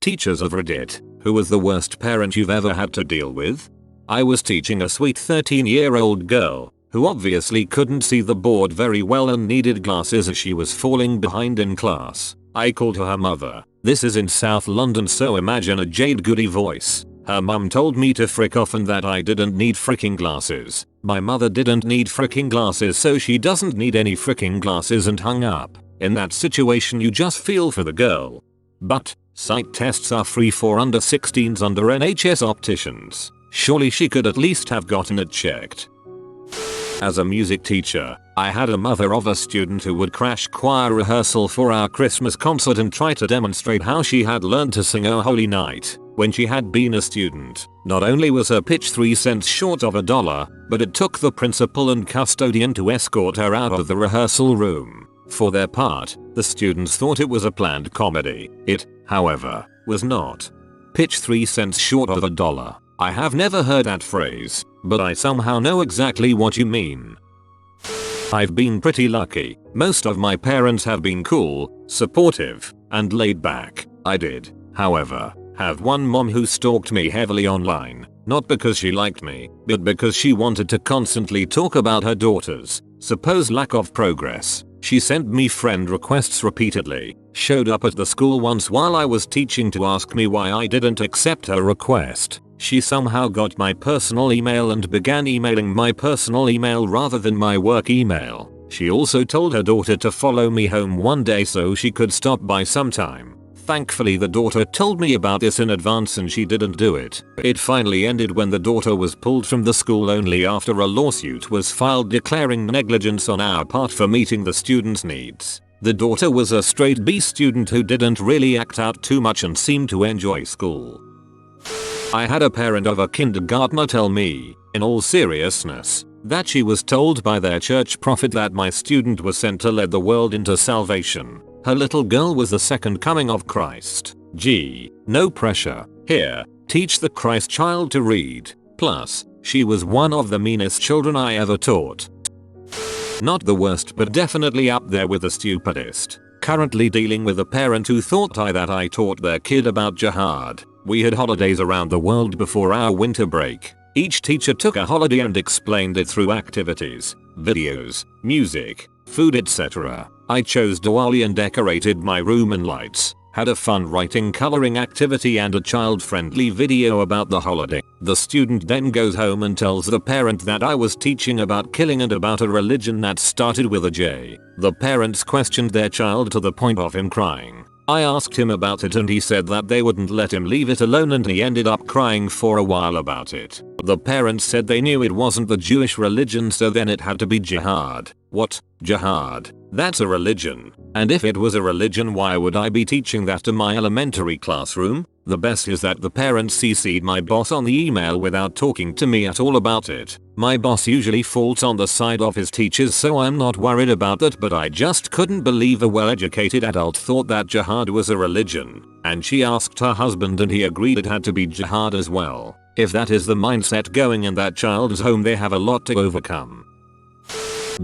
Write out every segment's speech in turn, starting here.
Teachers of Reddit, who was the worst parent you've ever had to deal with? I was teaching a sweet 13-year-old girl, who obviously couldn't see the board very well and needed glasses as she was falling behind in class. I called her mother. This is in South London, so imagine a Jade Goody voice. Her mum told me to frick off and that I didn't need fricking glasses. My mother didn't need fricking glasses, so she doesn't need any fricking glasses, and hung up. In that situation you just feel for the girl. But sight tests are free for under 16s under NHS opticians. Surely she could at least have gotten it checked. As a music teacher, I had a mother of a student who would crash choir rehearsal for our Christmas concert and try to demonstrate how she had learned to sing "O Holy Night" when she had been a student. Not only was her pitch 3 cents short of $1, but it took the principal and custodian to escort her out of the rehearsal room. For their part, the students thought it was a planned comedy. It, however, was not. Pitch 3 cents short of $1. I have never heard that phrase, but I somehow know exactly what you mean. I've been pretty lucky. Most of my parents have been cool, supportive, and laid back. I did, however, have one mom who stalked me heavily online, not because she liked me, but because she wanted to constantly talk about her daughter's supposed lack of progress. She sent me friend requests repeatedly, showed up at the school once while I was teaching to ask me why I didn't accept her request. She somehow got my personal email and began emailing my personal email rather than my work email. She also told her daughter to follow me home one day so she could stop by sometime. Thankfully the daughter told me about this in advance and she didn't do it. It finally ended when the daughter was pulled from the school only after a lawsuit was filed declaring negligence on our part for meeting the student's needs. The daughter was a straight B student who didn't really act out too much and seemed to enjoy school. I had a parent of a kindergartner tell me, in all seriousness, that she was told by their church prophet that my student was sent to lead the world into salvation. Her little girl was the second coming of Christ. Gee, no pressure. Here, teach the Christ child to read. Plus, she was one of the meanest children I ever taught. Not the worst, but definitely up there with the stupidest. Currently dealing with a parent who thought that I taught their kid about jihad. We had holidays around the world before our winter break. Each teacher took a holiday and explained it through activities, videos, music, food, etc. I chose Diwali and decorated my room in lights, had a fun writing coloring activity and a child-friendly video about the holiday. The student then goes home and tells the parent that I was teaching about killing and about a religion that started with a J. The parents questioned their child to the point of him crying. I asked him about it and he said that they wouldn't let him leave it alone and he ended up crying for a while about it. The parents said they knew it wasn't the Jewish religion, so then it had to be jihad. What? Jihad? That's a religion. And if it was a religion, why would I be teaching that to my elementary classroom? The best is that the parents CC'd my boss on the email without talking to me at all about it. My boss usually falls on the side of his teachers, so I'm not worried about that, but I just couldn't believe a well-educated adult thought that jihad was a religion. And she asked her husband and he agreed it had to be jihad as well. If that is the mindset going in that child's home, they have a lot to overcome.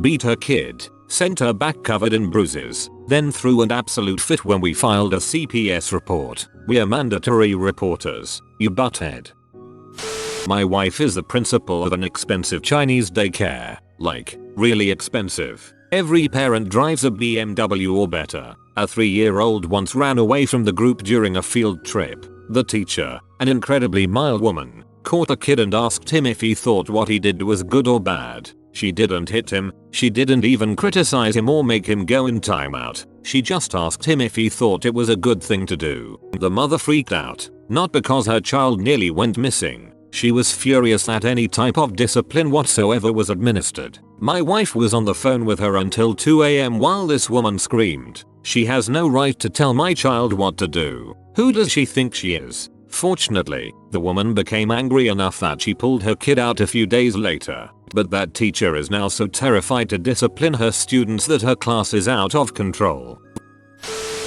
Beat her kid, sent her back covered in bruises, then threw an absolute fit when we filed a CPS report. We're mandatory reporters, you butthead. My wife is the principal of an expensive Chinese daycare. Like, really expensive. Every parent drives a BMW or better. A 3-year-old once ran away from the group during a field trip. The teacher, an incredibly mild woman, caught the kid and asked him if he thought what he did was good or bad. She didn't hit him, she didn't even criticize him or make him go in timeout. She just asked him if he thought it was a good thing to do. The mother freaked out, not because her child nearly went missing. She was furious that any type of discipline whatsoever was administered. My wife was on the phone with her until 2 AM while this woman screamed, "She has no right to tell my child what to do. Who does she think she is?" Fortunately, the woman became angry enough that she pulled her kid out a few days later. But that teacher is now so terrified to discipline her students that her class is out of control.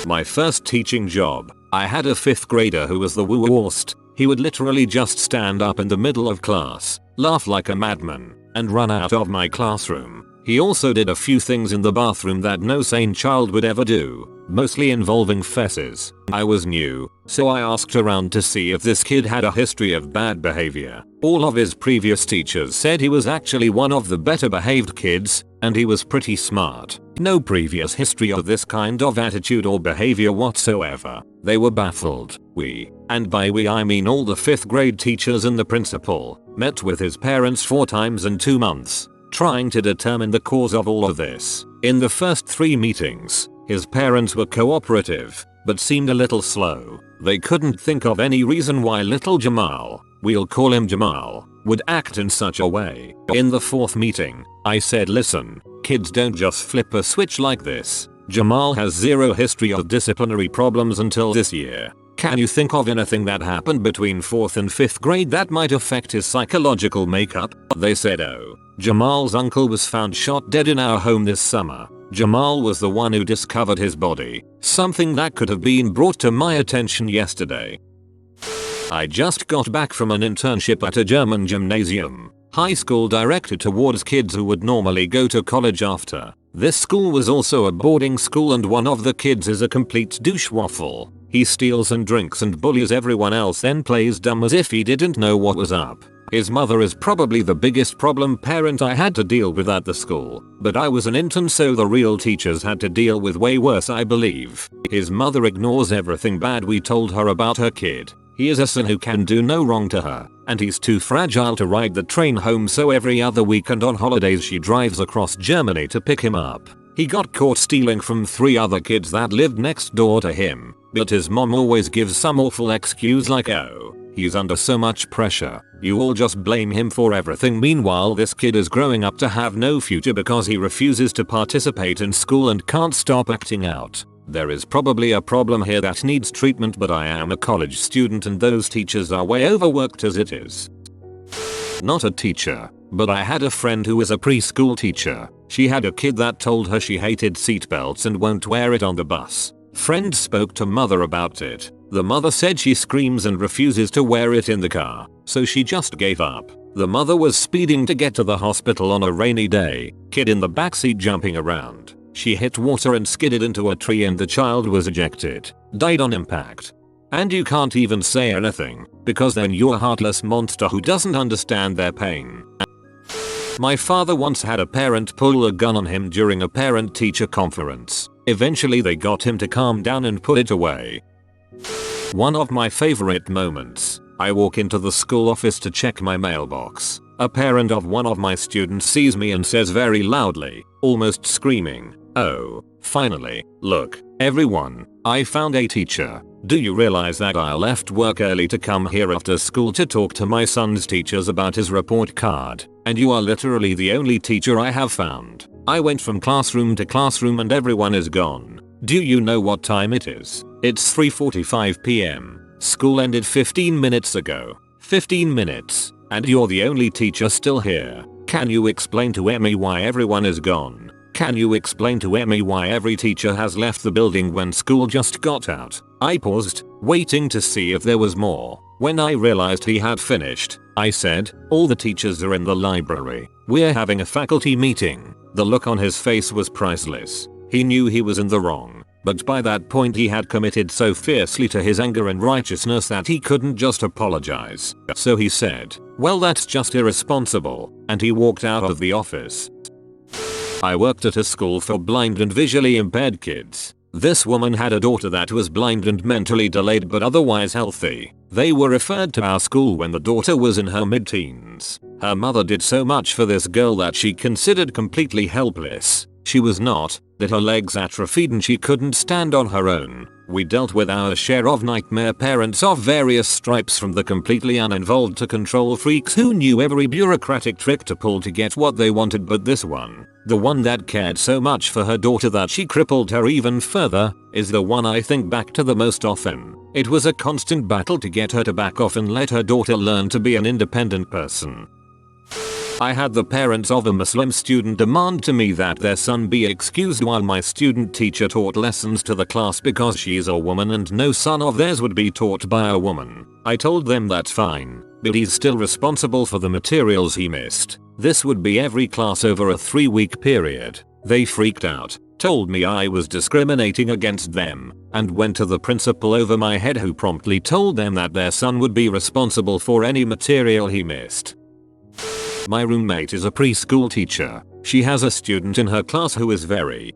My first teaching job, I had a 5th grader who was the worst. He would literally just stand up in the middle of class, laugh like a madman, and run out of my classroom. He also did a few things in the bathroom that no sane child would ever do, mostly involving fesses. I was new, so I asked around to see if this kid had a history of bad behavior. All of his previous teachers said he was actually one of the better behaved kids, and he was pretty smart. No previous history of this kind of attitude or behavior whatsoever. They were baffled. We, and by we I mean all the 5th grade teachers and the principal, met with his parents 4 times in 2 months, trying to determine the cause of all of this. In the first 3 meetings, his parents were cooperative, but seemed a little slow. They couldn't think of any reason why little Jamal, we'll call him Jamal, would act in such a way. In the 4th meeting, I said, listen, kids don't just flip a switch like this. Jamal has zero history of disciplinary problems until this year. Can you think of anything that happened between 4th and 5th grade that might affect his psychological makeup? They said, oh, Jamal's uncle was found shot dead in our home this summer. Jamal was the one who discovered his body, something that could have been brought to my attention yesterday. I just got back from an internship at a German gymnasium, high school directed towards kids who would normally go to college after. This school was also a boarding school and one of the kids is a complete douche waffle. He steals and drinks and bullies everyone else, then plays dumb as if he didn't know what was up. His mother is probably the biggest problem parent I had to deal with at the school, but I was an intern so the real teachers had to deal with way worse I believe. His mother ignores everything bad we told her about her kid. He is a son who can do no wrong to her, and he's too fragile to ride the train home, so every other weekend on holidays she drives across Germany to pick him up. He got caught stealing from 3 other kids that lived next door to him, but his mom always gives some awful excuse like, oh, he's under so much pressure, you all just blame him for everything. Meanwhile this kid is growing up to have no future because he refuses to participate in school and can't stop acting out. There is probably a problem here that needs treatment, but I am a college student and those teachers are way overworked as it is. Not a teacher, but I had a friend who is a preschool teacher. She had a kid that told her she hated seatbelts and won't wear it on the bus. Friend spoke to mother about it. The mother said she screams and refuses to wear it in the car, so she just gave up. The mother was speeding to get to the hospital on a rainy day, kid in the backseat jumping around. She hit water and skidded into a tree and the child was ejected. Died on impact. And you can't even say anything, because then you're a heartless monster who doesn't understand their pain. My father once had a parent pull a gun on him during a parent-teacher conference. Eventually they got him to calm down and put it away. One of my favorite moments. I walk into the school office to check my mailbox. A parent of one of my students sees me and says very loudly, almost screaming, "Oh, finally, look, everyone, I found a teacher. Do you realize that I left work early to come here after school to talk to my son's teachers about his report card, and you are literally the only teacher I have found. I went from classroom to classroom and everyone is gone. Do you know what time it is? It's 3:45 p.m. School ended 15 minutes ago. 15 minutes. And you're the only teacher still here. Can you explain to Emmy why everyone is gone? Can you explain to Emmy why every teacher has left the building when school just got out?" I paused, waiting to see if there was more. When I realized he had finished, I said, "All the teachers are in the library. We're having a faculty meeting." The look on his face was priceless. He knew he was in the wrong, but by that point he had committed so fiercely to his anger and righteousness that he couldn't just apologize. So he said, "Well, that's just irresponsible," and he walked out of the office. I worked at a school for blind and visually impaired kids. This woman had a daughter that was blind and mentally delayed but otherwise healthy. They were referred to our school when the daughter was in her mid-teens. Her mother did so much for this girl that she considered completely helpless. She was not, that her legs atrophied and she couldn't stand on her own. We dealt with our share of nightmare parents of various stripes, from the completely uninvolved to control freaks who knew every bureaucratic trick to pull to get what they wanted, but this one, the one that cared so much for her daughter that she crippled her even further, is the one I think back to the most often. It was a constant battle to get her to back off and let her daughter learn to be an independent person. I had the parents of a Muslim student demand to me that their son be excused while my student teacher taught lessons to the class because she is a woman and no son of theirs would be taught by a woman. I told them that's fine, but he's still responsible for the materials he missed. This would be every class over a 3-week period. They freaked out, told me I was discriminating against them, and went to the principal over my head, who promptly told them that their son would be responsible for any material he missed. My roommate is a preschool teacher. She has a student in her class who is very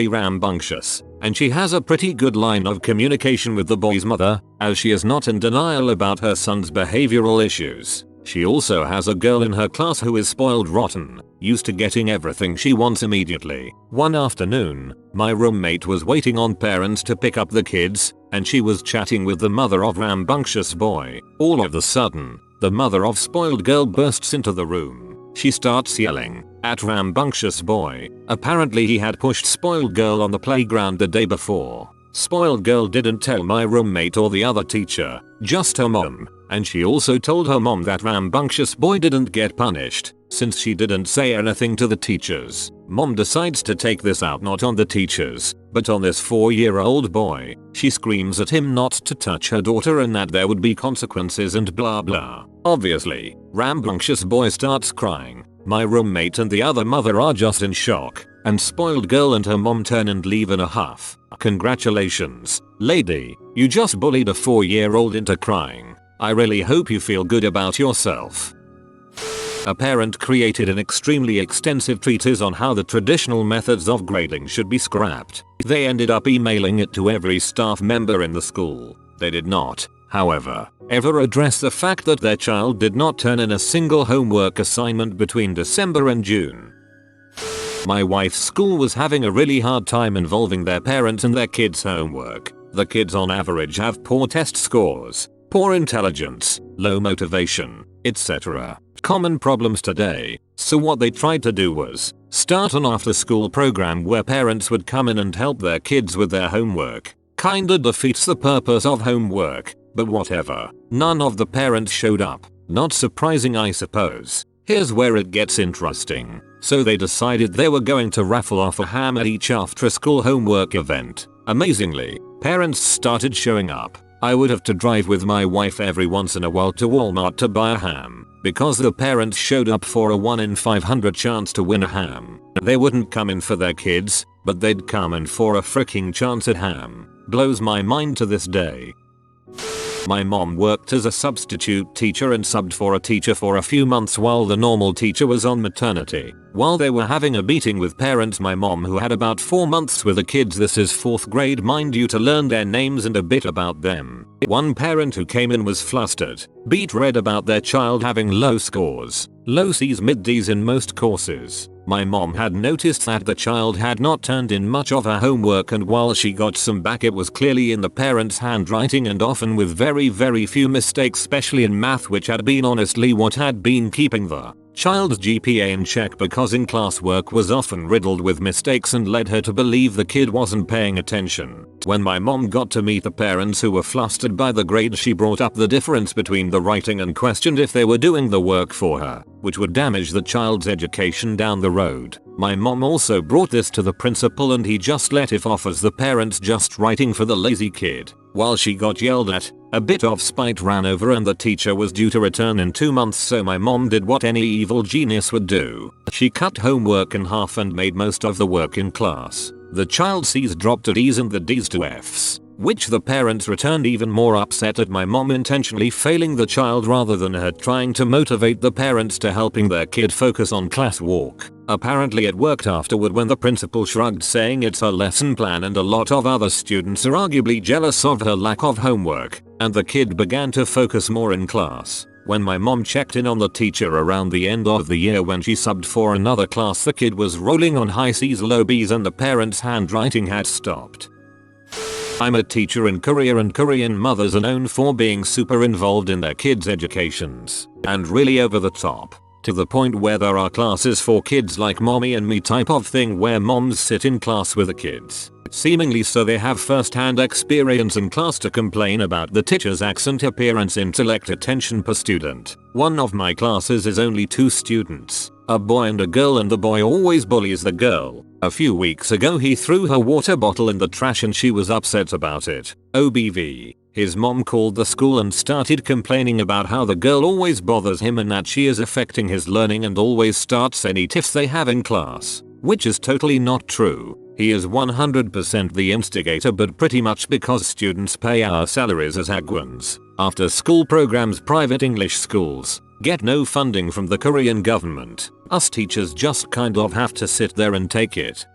rambunctious, and she has a pretty good line of communication with the boy's mother, as she is not in denial about her son's behavioral issues. She also has a girl in her class who is spoiled rotten, used to getting everything she wants immediately. One afternoon, my roommate was waiting on parents to pick up the kids, and she was chatting with the mother of rambunctious boy. All of a sudden, the mother of spoiled girl bursts into the room. She starts yelling at rambunctious boy. Apparently he had pushed spoiled girl on the playground the day before. Spoiled girl didn't tell my roommate or the other teacher, just her mom, and she also told her mom that rambunctious boy didn't get punished, since she didn't say anything to the teachers. Mom decides to take this out not on the teachers, but on this 4-year-old boy. She screams at him not to touch her daughter and that there would be consequences and blah blah. Obviously, rambunctious boy starts crying. My roommate and the other mother are just in shock, and spoiled girl and her mom turn and leave in a huff. Congratulations, lady, you just bullied a 4-year-old into crying. I really hope you feel good about yourself. A parent created an extremely extensive treatise on how the traditional methods of grading should be scrapped. They ended up emailing it to every staff member in the school. They did not, however, ever address the fact that their child did not turn in a single homework assignment between December and June. My wife's school was having a really hard time involving their parents in their kids' homework. The kids on average have poor test scores, poor intelligence, low motivation, etc. Common problems today. So what they tried to do was start an after-school program where parents would come in and help their kids with their homework. Kinda defeats the purpose of homework, but whatever. None of the parents showed up. Not surprising, I suppose. Here's where it gets interesting. So they decided they were going to raffle off a ham at each after-school homework event. Amazingly, parents started showing up. I would have to drive with my wife every once in a while to Walmart to buy a ham, because the parents showed up for a 1 in 500 chance to win a ham. They wouldn't come in for their kids, but they'd come in for a freaking chance at ham. Blows my mind to this day. My mom worked as a substitute teacher and subbed for a teacher for a few months while the normal teacher was on maternity. While they were having a meeting with parents, my mom, who had about 4 months with the kids, this is 4th grade mind you, to learn their names and a bit about them. One parent who came in was flustered, beet red about their child having low scores, low C's mid D's in most courses. My mom had noticed that the child had not turned in much of her homework, and while she got some back, it was clearly in the parents' handwriting and often with very few mistakes, especially in math, which had been honestly what had been keeping the child's GPA in check, because in classwork was often riddled with mistakes and led her to believe the kid wasn't paying attention. When my mom got to meet the parents who were flustered by the grade, she brought up the difference between the writing and questioned if they were doing the work for her, which would damage the child's education down the road. My mom also brought this to the principal, and he just let it off as the parents just writing for the lazy kid. While she got yelled at, a bit of spite ran over and the teacher was due to return in 2 months, so my mom did what any evil genius would do. She cut homework in half and made most of the work in class. The child's C's dropped to D's and the D's to F's, which the parents returned even more upset at my mom intentionally failing the child rather than her trying to motivate the parents to helping their kid focus on classwork. Apparently it worked afterward when the principal shrugged, saying it's her lesson plan and a lot of other students are arguably jealous of her lack of homework, and the kid began to focus more in class. When my mom checked in on the teacher around the end of the year when she subbed for another class, the kid was rolling on high C's, low B's, and the parents' handwriting had stopped. I'm a teacher in Korea, and Korean mothers are known for being super involved in their kids' educations, and really over the top, to the point where there are classes for kids like mommy and me type of thing, where moms sit in class with the kids, seemingly so they have first-hand experience in class to complain about the teacher's accent, appearance, intellect, attention per student. One of my classes is only 2 students, a boy and a girl, and the boy always bullies the girl. A few weeks ago he threw her water bottle in the trash and she was upset about it. OBV. His mom called the school and started complaining about how the girl always bothers him and that she is affecting his learning and always starts any tiffs they have in class, which is totally not true. He is 100% the instigator, but pretty much because students pay our salaries as Agwans. After school programs, private English schools get no funding from the Korean government. Us teachers just kind of have to sit there and take it.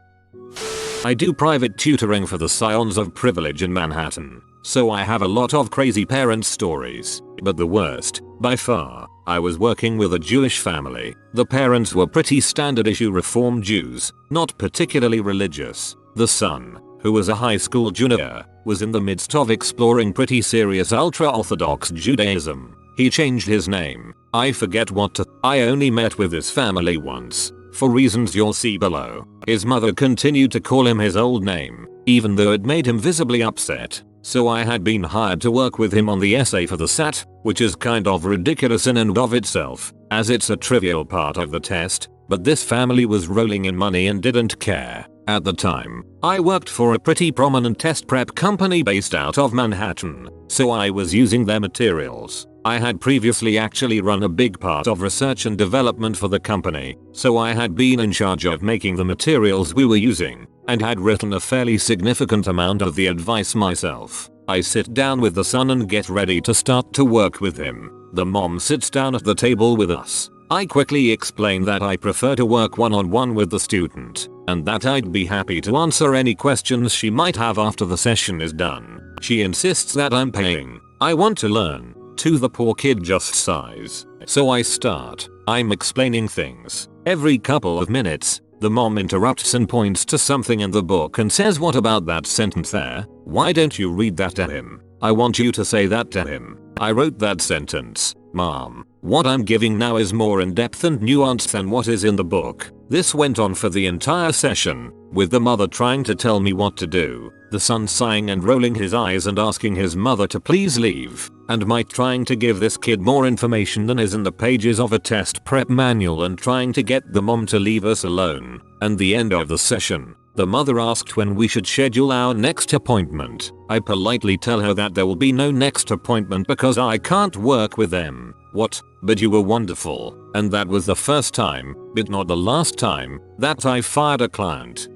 I do private tutoring for the scions of privilege in Manhattan, so I have a lot of crazy parent stories, but the worst, by far, I was working with a Jewish family. The parents were pretty standard issue Reform Jews, not particularly religious. The son, who was a high school junior, was in the midst of exploring pretty serious ultra-Orthodox Judaism. He changed his name. I forget what to. I only met with his family once, for reasons you'll see below. His mother continued to call him his old name, even though it made him visibly upset. So I had been hired to work with him on the essay for the SAT, which is kind of ridiculous in and of itself, as it's a trivial part of the test, but this family was rolling in money and didn't care. At the time, I worked for a pretty prominent test prep company based out of Manhattan, so I was using their materials. I had previously actually run a big part of research and development for the company, so I had been in charge of making the materials we were using, and had written a fairly significant amount of the advice myself. I sit down with the son and get ready to start to work with him. The mom sits down at the table with us. I quickly explain that I prefer to work one-on-one with the student, and that I'd be happy to answer any questions she might have after the session is done. She insists that I'm paying. I want to learn. To the poor kid just sighs. So I start. I'm explaining things. Every couple of minutes, the mom interrupts and points to something in the book and says, "What about that sentence there? Why don't you read that to him? I want you to say that to him. I wrote that sentence. Mom, what I'm giving now is more in-depth and nuanced than what is in the book." This went on for the entire session, with the mother trying to tell me what to do, the son sighing and rolling his eyes and asking his mother to please leave, and my trying to give this kid more information than is in the pages of a test prep manual and trying to get the mom to leave us alone. And the end of the session, the mother asked when we should schedule our next appointment. I politely tell her that there will be no next appointment because I can't work with them. "What? But you were wonderful." And that was the first time, but not the last time, that I fired a client.